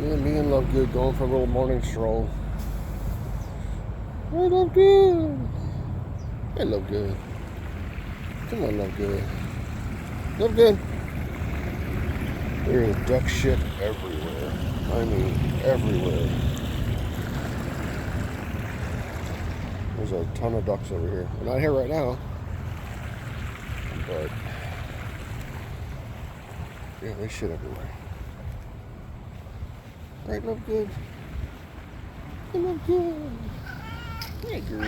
Me and Lovegood going for a little morning stroll. Hey, Lovegood. Hey, Lovegood. Come on, Lovegood. Lovegood. There is duck shit everywhere. I mean, everywhere. There's a ton of ducks over here. They're not here right now, but yeah, there's shit everywhere. Right, Lovegood? Hey, Lovegood. Hey, girl.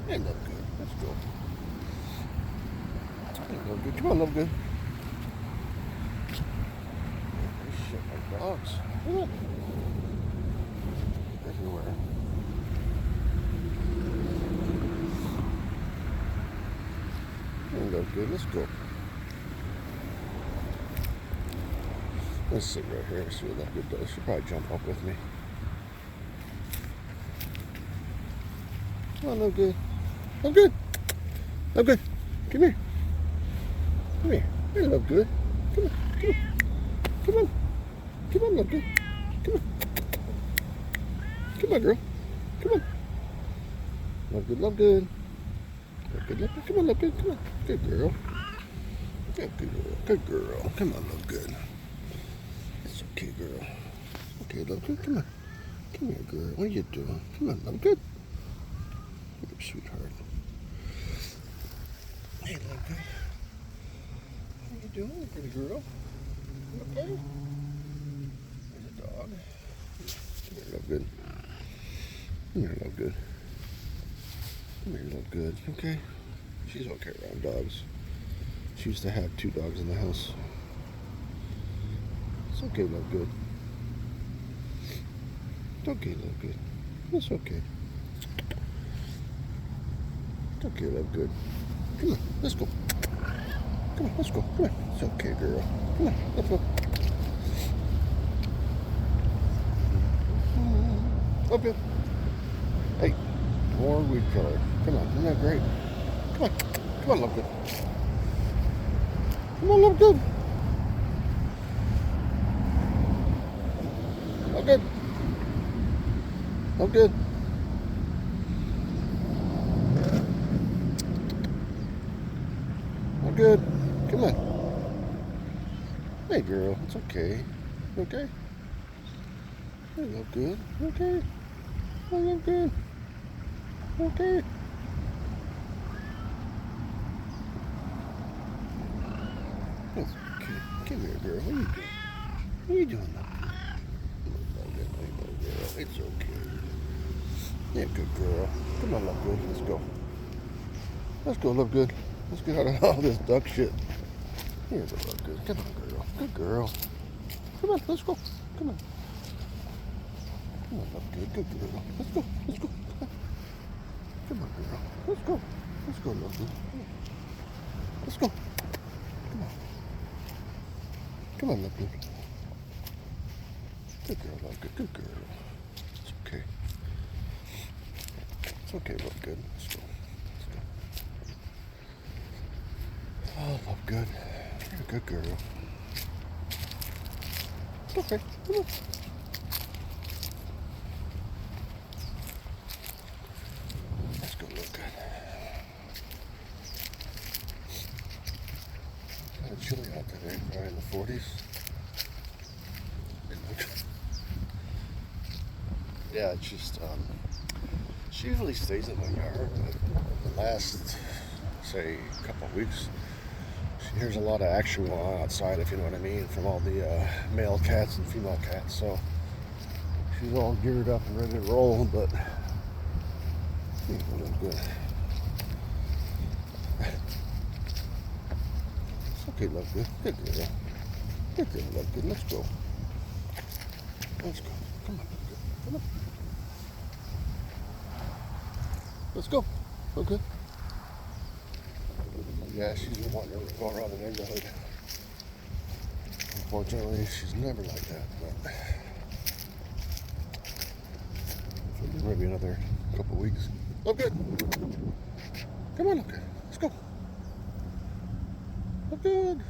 Hey, Lovegood. Let's go. Hey, Lovegood. Come on, Lovegood. There's shit like dogs. Look. Everywhere. Hey, Lovegood. Let's go. Let's sit right here and see what Lovegood does. She'll probably jump up with me. Come on, Lovegood. Lovegood. Lovegood. Come here. Come here. Hey, Lovegood. Come on. Come on. Come on. Come on, Lovegood. Come on. Come on, girl. Come on. Lovegood, Lovegood. Lovegood, Lovegood. Come on, Lovegood. Come on. Good girl. Good girl. Good girl. Come on, Lovegood. It's okay, girl. Okay, Lovegood. Come on. Come here, girl. What are you doing? Come on, Lovegood. Your sweetheart. Hey, Lovegood. What are you doing, pretty girl? You okay? There's a dog. Come here, Lovegood. Come here, Lovegood. Come here, Lovegood. You okay? She's okay around dogs. She used to have 2 dogs in the house. It's okay, Lovegood. It's okay, Lovegood. It's okay. It's okay, Lovegood. Come on, let's go. Come on, let's go. Come on. It's okay, girl. Come on, let's go. Okay. Hey, more weed killer. Come on, isn't that great? Come on. Come on, Lovegood. Come on, Lovegood. Lovegood. Lovegood. Lovegood. Come on. Hey, girl. It's okay. Okay? Hey, Lovegood. Okay? Hey, Lovegood. Okay? It's okay. Come here, girl. What are you doing? What are you doing, Lovegood? Girl. It's okay. Yeah, good girl. Come on, Lovegood. Let's go. Let's go, Lovegood. Let's get out of all this duck shit. Here, Lovegood. Come on, girl. Good girl. Come on, let's go. Come on. Come on, Lovegood. Good girl. Let's go. Let's go. Come on, girl. Let's go. Let's go, Lovegood. Let's go. Come on. Come on, Lovegood. Good girl, Lovegood. Good girl. It's okay. It's okay, Lovegood. Let's go. Oh, Lovegood. You're a good girl. It's okay. Come on. Let's go, Lovegood. Kind of chilly out today, probably in the 40s. Yeah, it's just, she usually stays in my yard, but the last, say, couple of weeks, she hears a lot of action going on outside, if you know what I mean, from all the male cats and female cats, so she's all geared up and ready to roll, but she's doing good. It's okay, Lovegood. Good girl. Good girl, Lovegood. Let's go. Let's go. Come on, Lovegood. Come on. Let's go. Okay. Yeah, she's the one that was going around the neighborhood. Unfortunately, she's never like that, but maybe another couple weeks. Lovegood. Come on, Lovegood. Let's go. Lovegood.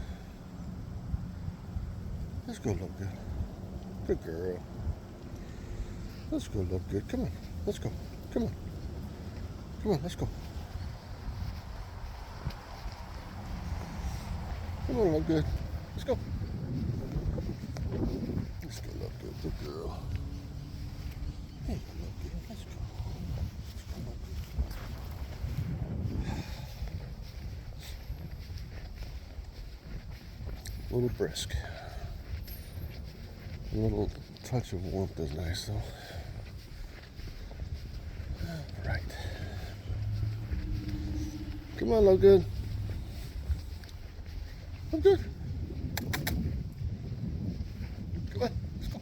Let's go, Lovegood. Good girl. Let's go, Lovegood. Come on. Let's go. Come on. Come on, let's go. Come on, Lovegood. Let's go. Let's go, Lovegood. Good girl. Hey, Lovegood. Let's go. Let's go, Lovegood. A little brisk. A little touch of warmth is nice, though. Right. Come on, Lovegood. Lovegood. Come on, let's go.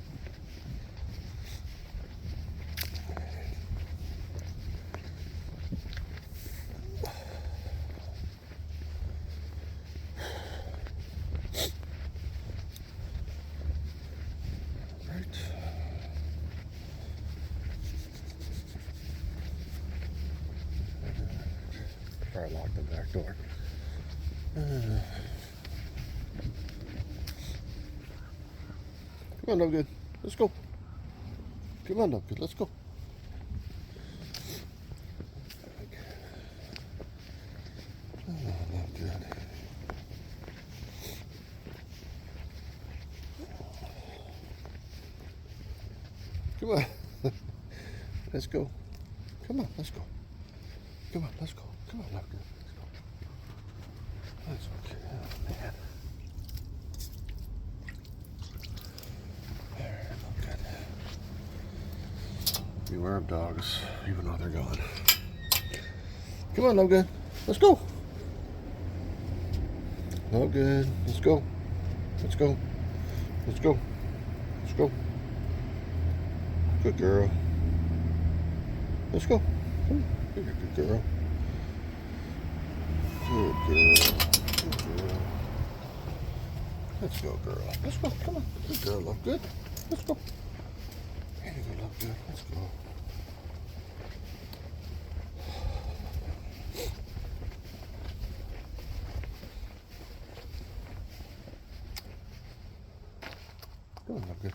Right. Try to lock the back door. Come on, Lovegood. Let's go. Come on, Lovegood. Let's go. Oh, Lovegood. Come on. Let's go. Come on, let's go. Come on, let's go. Come on, Lovegood. Let's go. That's okay. Oh, man. There, Lovegood. Beware of dogs, even though they're gone. Come on, Lovegood. Let's go. Lovegood. Let's go. Let's go. Let's go. Let's go. Good girl. Let's go. Come on. You're a good girl. Good girl. Good girl. Let's go, girl. Let's go. Come on. Good girl, Lovegood. Let's go. Here you go, Lovegood. Let's go. Come on, Lovegood.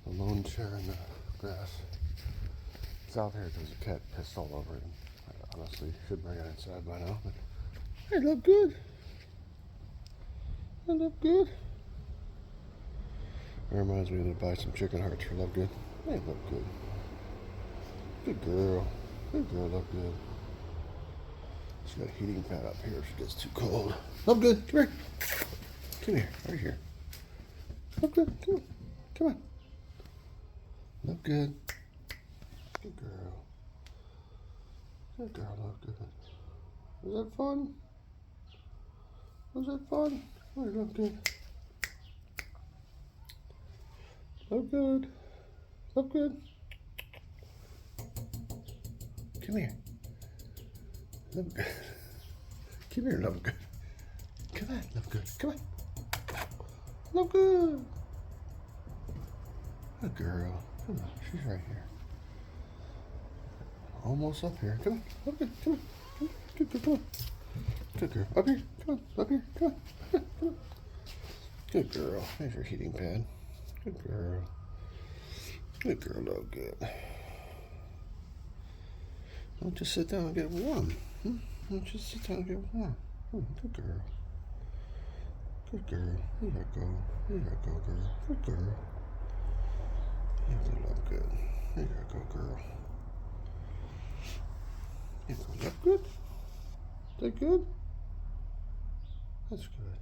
A lone chair in the grass. It's out here because the cat pissed all over it. I honestly should bring it inside by now. But hey, Lovegood. Hey, Lovegood. It reminds me to buy some chicken hearts for Lovegood. Hey, Lovegood. Good girl. Good girl, Lovegood. She's got a heating pad up here if she gets too cold. Lovegood, come here. Come here, right here. Lovegood, come on. Come on. Lovegood. Good girl. Good girl, Lovegood. Was that fun? Was that fun? Oh, Lovegood. Lovegood. Lovegood. Come here. Lovegood. Come here, Lovegood. Come on, Lovegood. Come on. Lovegood. Good girl. Come on. She's right here. Almost up here. Come on. Lovegood. Come on. Come on. Good girl. Come on. Good girl. Up here. Come on. Up here. Come on. Come on. Good girl. There's your heating pad. Good girl. Good girl, Lovegood. Don't just sit down and get warm. Don't just sit down and get warm. Good girl. Good girl. Here you go. Here you go, girl. Good girl. Here you go, Lovegood. Here you go, girl. Here you go, Lovegood. Is that good? That's good.